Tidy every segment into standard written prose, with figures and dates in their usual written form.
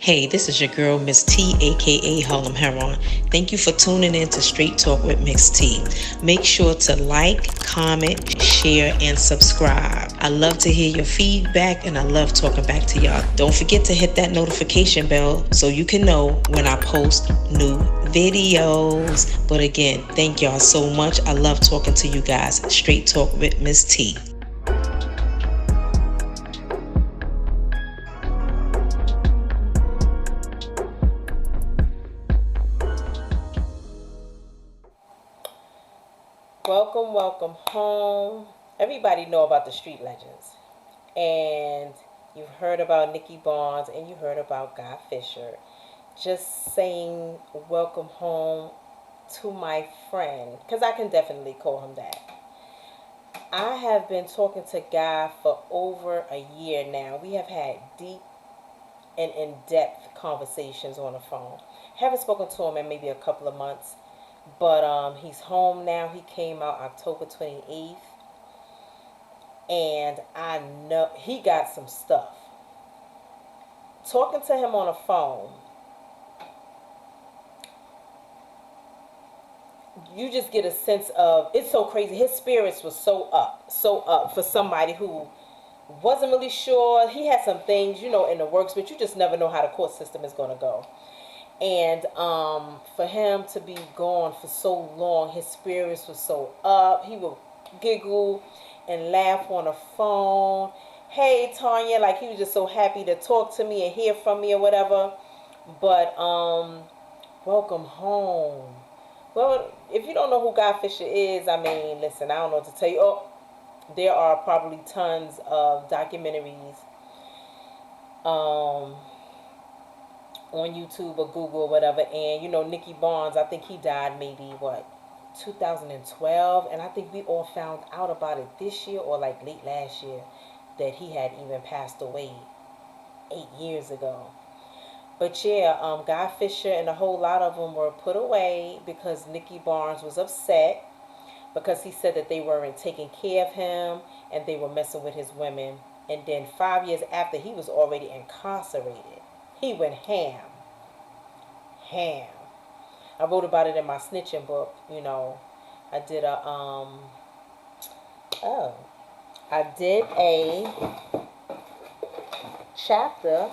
Hey, this is your girl, Miss T, aka Harlem Heron. Thank you for tuning in to Straight Talk with Miss T. Make sure to like, comment, share, and subscribe. I love to hear your feedback and I love talking back to y'all. Don't forget to hit that notification bell so you can know when I post new videos. But again, thank y'all so much. I love talking to you guys. Straight Talk with Miss T. Welcome home. Everybody know about the street legends. And you've heard about Nikki Barnes and you heard about Guy Fisher. Just saying welcome home to my friend, because I can definitely call him that. I have been talking to Guy for over a year now. We have had deep and in-depth conversations on the phone. Haven't spoken to him in maybe a couple of months. But he's home now. He came out October 28th. And I know he got some stuff. Talking to him on the phone, you just get a sense of, it's so crazy. His spirits was so up for somebody who wasn't really sure. He had some things, in the works, but you just never know how the court system is going to go. And for him to be gone for so long, his spirits was so up. He would giggle and laugh on the phone. Hey, Tanya, like he was just so happy to talk to me and hear from me or whatever. But welcome home. Well, if you don't know who Guy Fisher is, I mean, listen, I don't know what to tell you. Oh, there are probably tons of documentaries. On YouTube or Google or whatever. And Nikki Barnes, I think he died maybe 2012, and I think we all found out about it this year or like late last year, that he had even passed away 8 years ago. But yeah, Guy Fisher and a whole lot of them were put away because Nikki Barnes was upset because he said that they weren't taking care of him and they were messing with his women. And then 5 years after, he was already incarcerated. He went ham. I wrote about it in my snitching book. I did a chapter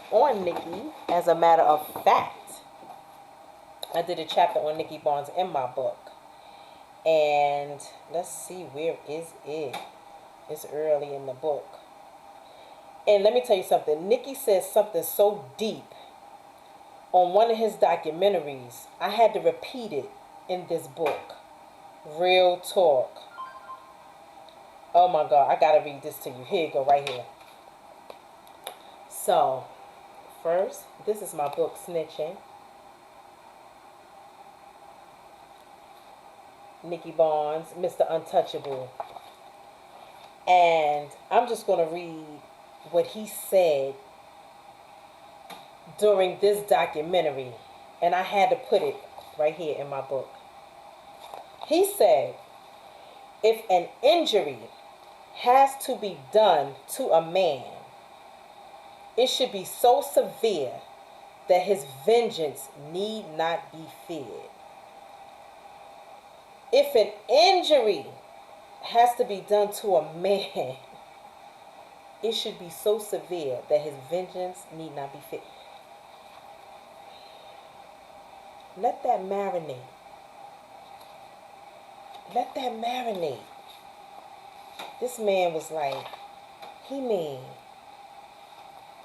on Nikki. As a matter of fact, I did a chapter on Nikki Barnes in my book. And let's see, where is it? It's early in the book. And let me tell you something. Nikki says something so deep on one of his documentaries. I had to repeat it in this book. Real talk. Oh my God, I gotta read this to you. Here you go, right here. So, first, this is my book, Snitching. Nikki Barnes, Mr. Untouchable. And I'm just gonna read what he said during this documentary, and I had to put it right here in my book. He said, if an injury has to be done to a man, it should be so severe that his vengeance need not be feared. If an injury has to be done to a man, it should be so severe that his vengeance need not be feared. Let that marinate. Let that marinate. This man was like,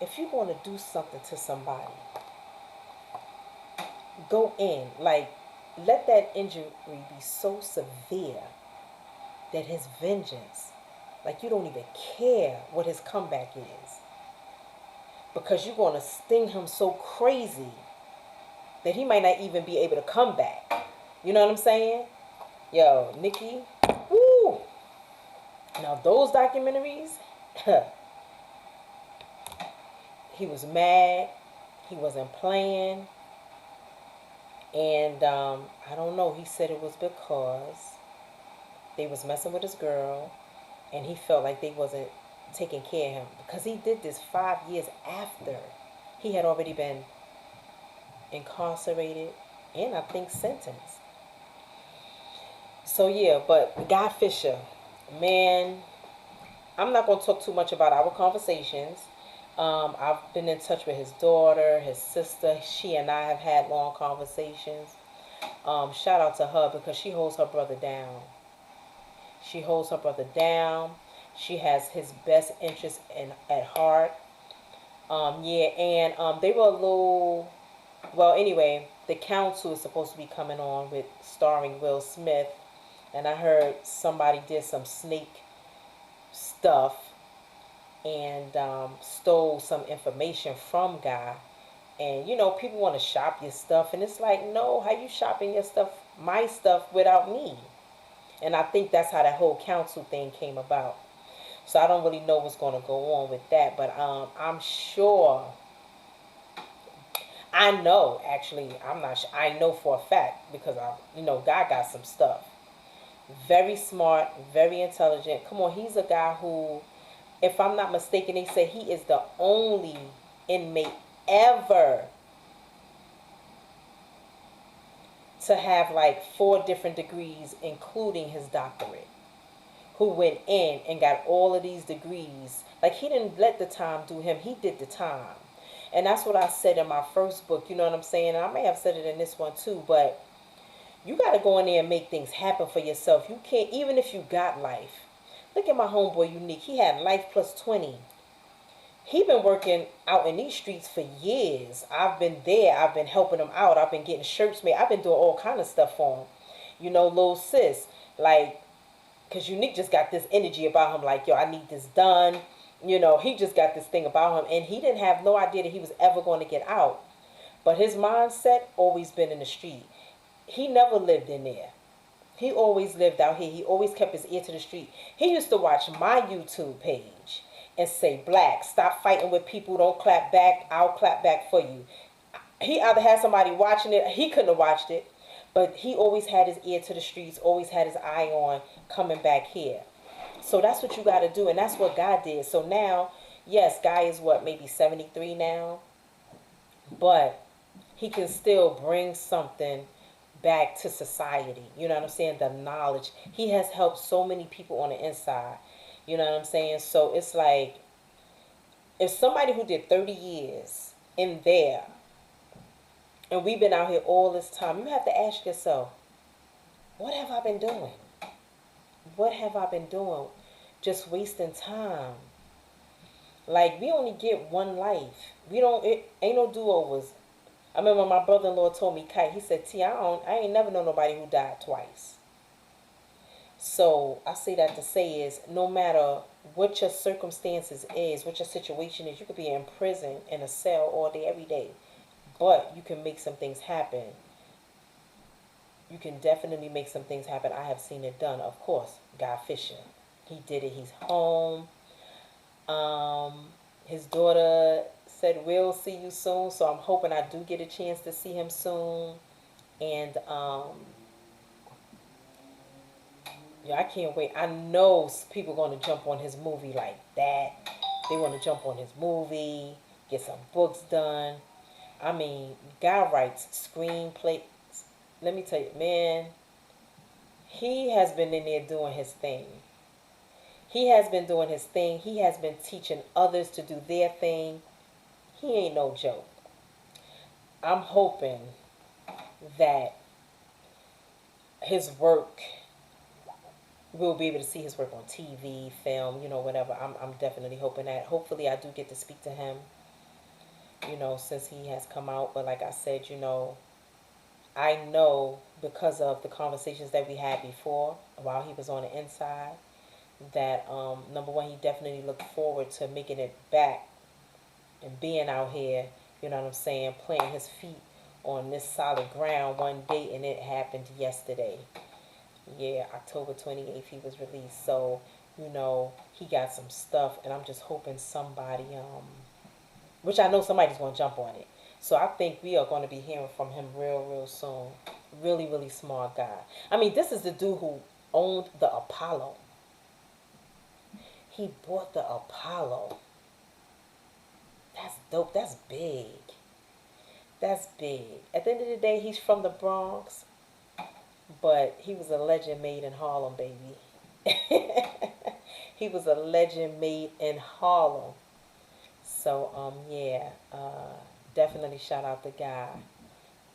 if you're going to do something to somebody, go in. Like, let that injury be so severe that his vengeance, like you don't even care what his comeback is. Because you're going to sting him so crazy that he might not even be able to come back. You know what I'm saying? Yo, Nikki, woo! Now those documentaries, he was mad. He wasn't playing. And I don't know. He said it was because they was messing with his girl. And he felt like they wasn't taking care of him. Because he did this 5 years after He had already been incarcerated and I think sentenced. So yeah, but Guy Fisher, man, I'm not gonna talk too much about our conversations. I've been in touch with his daughter, his sister. She and I have had long conversations. Shout out to her because she holds her brother down. She holds her brother down. She has his best interest at heart. Yeah, and they were a little. Well, anyway, the council is supposed to be coming on with starring Will Smith, and I heard somebody did some snake stuff and stole some information from Guy. And you know, people want to shop your stuff, and it's like, no, how you shopping your stuff, my stuff, without me? And I think that's how that whole council thing came about. So I don't really know what's going to go on with that, but I'm sure. I know, actually, I'm not sure. I know for a fact because God got some stuff. Very smart, very intelligent. Come on, he's a guy who, if I'm not mistaken, they say he is the only inmate ever to have like 4 different degrees, including his doctorate, who went in and got all of these degrees. Like, he didn't let the time do him, he did the time. And that's what I said in my first book, you know what I'm saying? And I may have said it in this one too, but you got to go in there and make things happen for yourself. You can't, even if you got life. Look at my homeboy Unique. He had life plus 20. He been working out in these streets for years. I've been there. I've been helping him out. I've been getting shirts made. I've been doing all kind of stuff for him. You know, little sis. Like, because Unique just got this energy about him. Like, yo, I need this done. You know, he just got this thing about him. And he didn't have no idea that he was ever going to get out. But his mindset always been in the street. He never lived in there. He always lived out here. He always kept his ear to the street. He used to watch my YouTube page and say, Black, stop fighting with people. Don't clap back. I'll clap back for you. He either had somebody watching it. He couldn't have watched it. But he always had his ear to the streets, always had his eye on coming back here. So that's what you got to do. And that's what God did. So now, yes, Guy is what, maybe 73 now? But he can still bring something back to society. You know what I'm saying? The knowledge. He has helped so many people on the inside. You know what I'm saying? So it's like, if somebody who did 30 years in there, and we've been out here all this time, you have to ask yourself, what have I been doing? What have I been doing? Just wasting time. Like, we only get one life. It ain't no do-overs. I remember my brother-in-law told me, Kite, he said, T, I ain't never known nobody who died twice. So I say that to say is, no matter what your circumstances is, what your situation is, you could be in prison, in a cell all day, every day. But you can make some things happen. You can definitely make some things happen. I have seen it done. Of course, Guy Fisher. He did it. He's home. His daughter said, we'll see you soon. So I'm hoping I do get a chance to see him soon. And yeah, I can't wait. I know people going to jump on his movie like that. They want to jump on his movie, get some books done. I mean, Guy writes screenplay. Let me tell you, man, he has been in there doing his thing. He has been doing his thing. He has been teaching others to do their thing. He ain't no joke. I'm hoping that his work, we'll be able to see his work on TV, film, whatever. I'm definitely hoping that. Hopefully I do get to speak to him, since he has come out. But like I said, I know because of the conversations that we had before while he was on the inside that, number one, he definitely looked forward to making it back and being out here, you know what I'm saying, planting his feet on this solid ground one day, and it happened yesterday. Yeah, October 28th he was released. So, he got some stuff, and I'm just hoping somebody, which I know somebody's going to jump on it. So I think we are going to be hearing from him real, real soon. Really, really smart guy. I mean, this is the dude who owned the Apollo. He bought the Apollo. That's dope. That's big. That's big. At the end of the day, he's from the Bronx, but he was a legend made in Harlem, baby. He was a legend made in Harlem. So, yeah, definitely shout out the guy.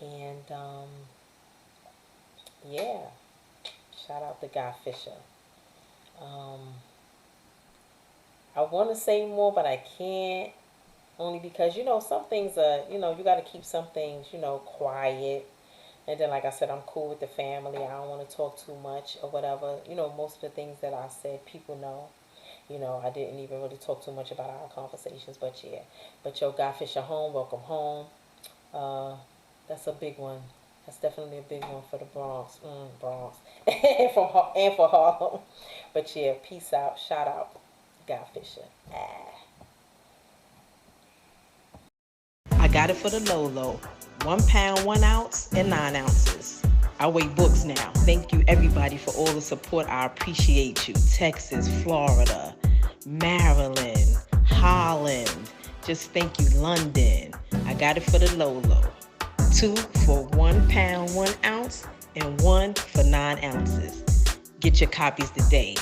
And, yeah, shout out the Guy Fisher. Um, I want to say more, but I can't. Only because, some things are, you got to keep some things, quiet. And then, like I said, I'm cool with the family. I don't want to talk too much or whatever. Most of the things that I said, people know. I didn't even really talk too much about our conversations, but yeah. But yo, Guy Fisher home, welcome home. Uh, that's a big one. That's definitely a big one for the Bronx. Bronx. and for Harlem. But yeah, peace out. Shout out, Guy Fisher. I got it for the low low. 1 pound, 1 ounce, and 9 ounces. I weigh books now. Thank you everybody for all the support. I appreciate you. Texas, Florida, Maryland, Holland. Just thank you, London. I got it for the low low. 2 for 1 pound, 1 ounce, and 1 for 9 ounces. Get your copies today.